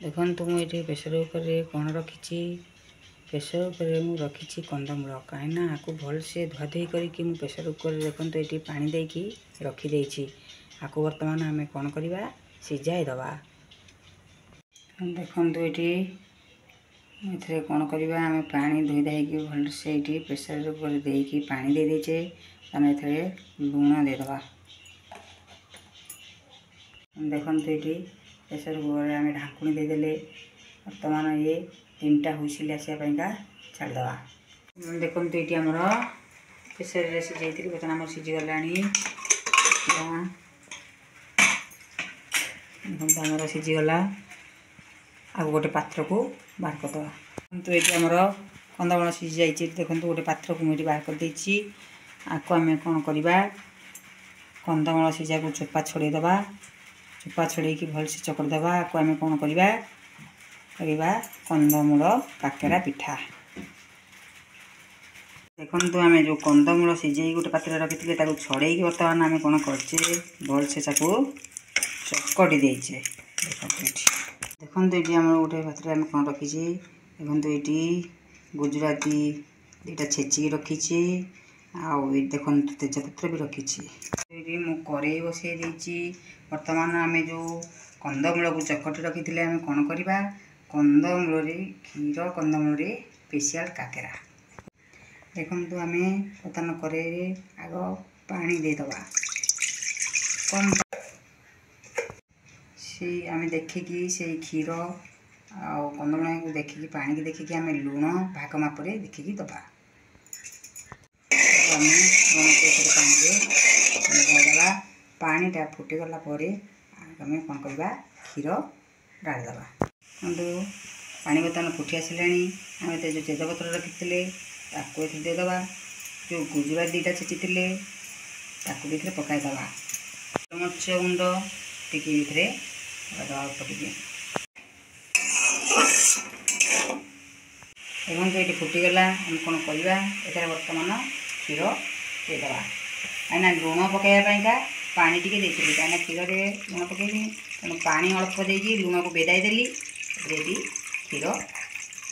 देखो मुझे pressure cooker कौन रखी प्रेसर कुकर मुझे रखी कंदमूल कहीं आपको भलसे धुआधुई करके प्रेसर कुकर देखो ये पानी देकी रखीदे आपको बर्तमान आम कौन करवा सीझाई दबा देखो ये कौन करवा आम पानी धोई धाई भलसे ये प्रेसर कुकर देकी पानी दे देचे ये लुण देदबा देखो ये प्रेसर कुकर आम ढाकुणी देदेले बर्तमान ये 3टा हुइसिल आसापाइका छाड़दवा देखो ये आमर प्रेसर सीझे बर्तमान आम सीझीगला देखो आमर सीझीगला आगे गोटे पात्र को बाहर करदे तो ये आमर कंदमूल सीझी जाइए देखो गोटे पात्र को मुझे बाहर कर आपको आम कौन करवा कंदमूल सीझा को चोपा छड़ेदबा चोपा छड़े भलसे चकड़देवा आपको आम कौन करवा कंदमूल काकेरा पिठा देखो आम जो कंदमूल सीझे गोटे पात्र रखी छड़े बर्तमान आम कौन करचे भलसे चकटी देचे देखो ये आम गोटे पात्र आम कौन रखीचे देखो ये गुजराती 2टा छेचिकी रखीचे देखो तेजपत्र भी रखीचे मु कड़े बसई देची बर्तमान आम जो कंदमूल को चकटी रखी आम कौन करवा कंदमूल क्षीर कंदमूल स्पेशल काकेरा देखो आम बर्तमान कड़े आग पानी देदबा कम से आम देखिकी से क्षीर आ कंदमूल को देखिकी पानी की देखिकी आम लुण भाग माप देखिकी दबा आम पानी पानीटा फुटीगला आम कौन करवा क्षीर डालदबा पानी बर्तमान फुटी आसला आम जो तेजपत्र रखी ताको देदबा जो गुजरात 2टा छेची ताको पकईदबा मरीच गुंड टी अल्प टे देखो ये फुटीगला आम कौन करवा एथार बर्तमान क्षीर देदबा कहीं लुण पकड़ापा पानी टी कहीं क्षीर लुण पकईनी तेणु पानी अल्प देकी लुण को बेदाई देली क्षीर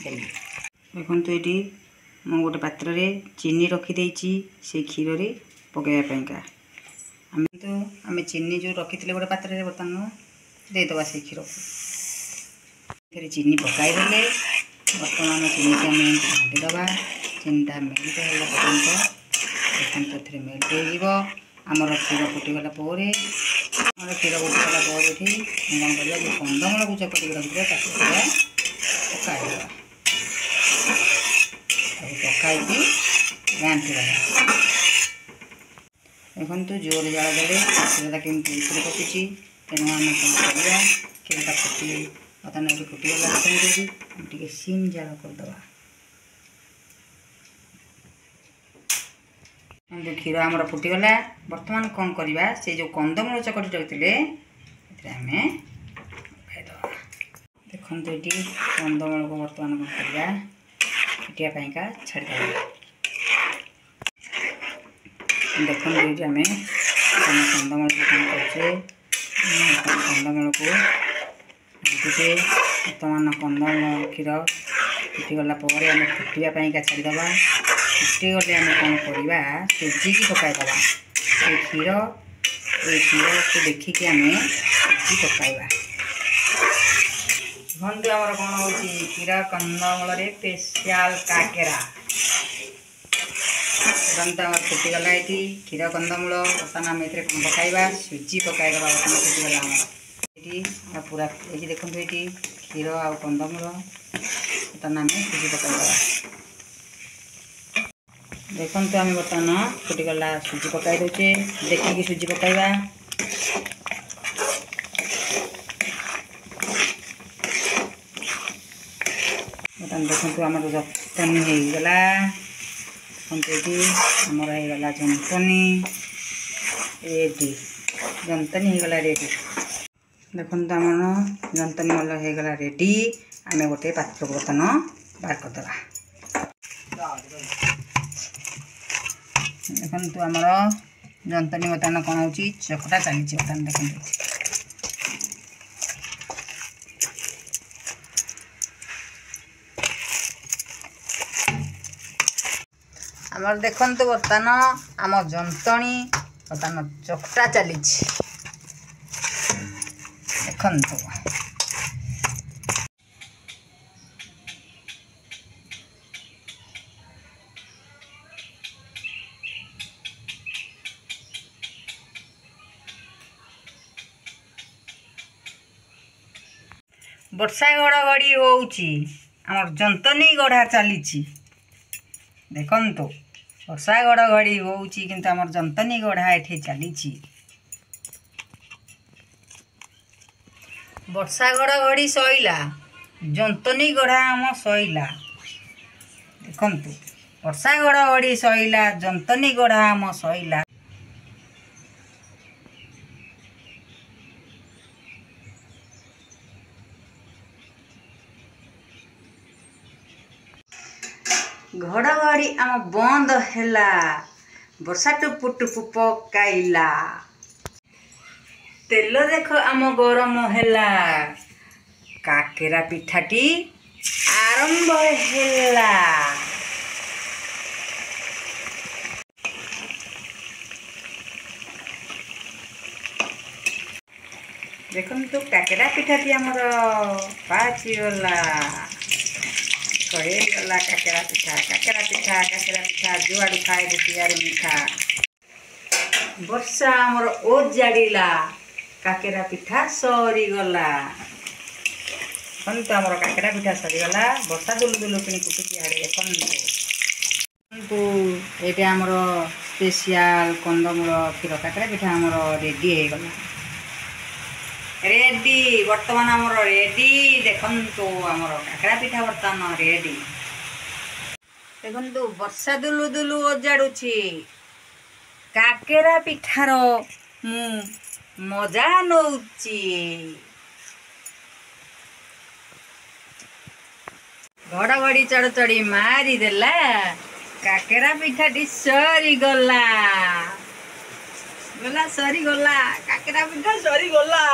देली देखो ये मु गोटे पात्र रे चीनी रखीदे से क्षीर पकड़ापा आम चीनी जो रखी गोटे पात्र बर्तमान देदबा से क्षीर को चीनी पकईदे बर्तमान चीनी की आम घाटीदबा चीनीटा मेल्ट है पर्यटन देखते मेल्ट होमर क्षीर फुटीगला क्षीर फुटीगला कौन करवा जो कंदमूल को चकटी रखिए पकईदबा पकईकी घाटीदबा देखो जोर जाल देले क्षीरटा केमती ऊपर पकुची तेणु आम कौन करवा क्षीरटा फुटी बर्तमान ये फुटीगला टे सिम जाल करदबा जो क्षीर आमर फुटीगला बर्तमान कौन करवा से जो कंदमूल चकटी रखते आम पकईदबा देखो ये कंदमूल को बर्तमान कौन करवा फुटियापाइका छाड़देवा देखो ये आम कंदमूल को कौन करचे कंदमूल को घाटुचे बर्तमान कंदमूल क्षीर फुटीगला आम फुटियापाइका छाड़देवा फुटीगले आम कौन करवा सुजिकी पकईदबा से क्षीर को देखिकी आम सुजी पकईवा देखो आमर कौन हो क्षीर कंदमूल स्पेशल काकेरा आम फुटीगला ये क्षीर कंदमूल बर्तमान आम ए कौन पकईवा सुजी पकईदबा बर्तमान फुटीगला आम ये पूरा ये देखो ये क्षीर आ कंदमूल बर्तमान आम सुजी पकईदबा देखो आम बर्तमान फुटीगला सुजी पकई दौचे देखिकी सुजी पकईवा बर्तमान देखो आम जंतनी होगला आमर होगला जंतनी रेडी जंतनी होगला रेडी देखो आम जंतनी होगला रेडी आम गोटे पात्र को बर्तमान बाहर करदबा देखो आमर जंतनी बर्तमान कौन हो चकटा चली बर्तमान देखो आमर देखंतु बर्तमान आम जंतणी बर्तमान चकटा चली देखंतु। वर्षा घड़घड़ी होउची आमर जंतनी गढ़ा चली देखंतु। वर्षा घड़घड़ी होउची किंतु आमर जंतनी गढ़ा एठी चली। वर्षा घड़घड़ी सईला जंतनी गढ़ा आम सईला देखंतु। वर्षा घड़घड़ी सईला जंतनी गढ़ा आम सईला। घड़घड़ी आम बंद हैला वर्षा टुपु टुपु पकाइला। तेल देख आम गरम हैला काकेरा पिठाटी आरंभ हैला। देखंतु काकेरा पिठाटी आमर पाची गला कहे गला। काकेरा पिठा काकेरा पिठा काकेरा पिठा जुआड़ू खाए यार मिठा। वर्षा आमर ओजाड़िला काकेरा पिठा सरीगला। देखंतु आमर काकेरा पिठा सरीगला। वर्षा दुलु दुलु किनी कुटुची आड़े देखंतु। ये आमर स्पेशल कंदमूल क्षीर काकेरा पिठा आमर रेडी हो गला। रेडी बर्तमान आमर रेडी देखंतु। आमर काकेरा पिठा बर्तमान रेडी देखंतु। वर्षा दुलु दुलु ओजाड़ुची काकेरा पिठार मु मजा नौची। घड़घड़ी चढ़चड़ी मारी देला काकेरा पिठाटी सरी गला गला सरी गला काकेरा पिठा सरी गला।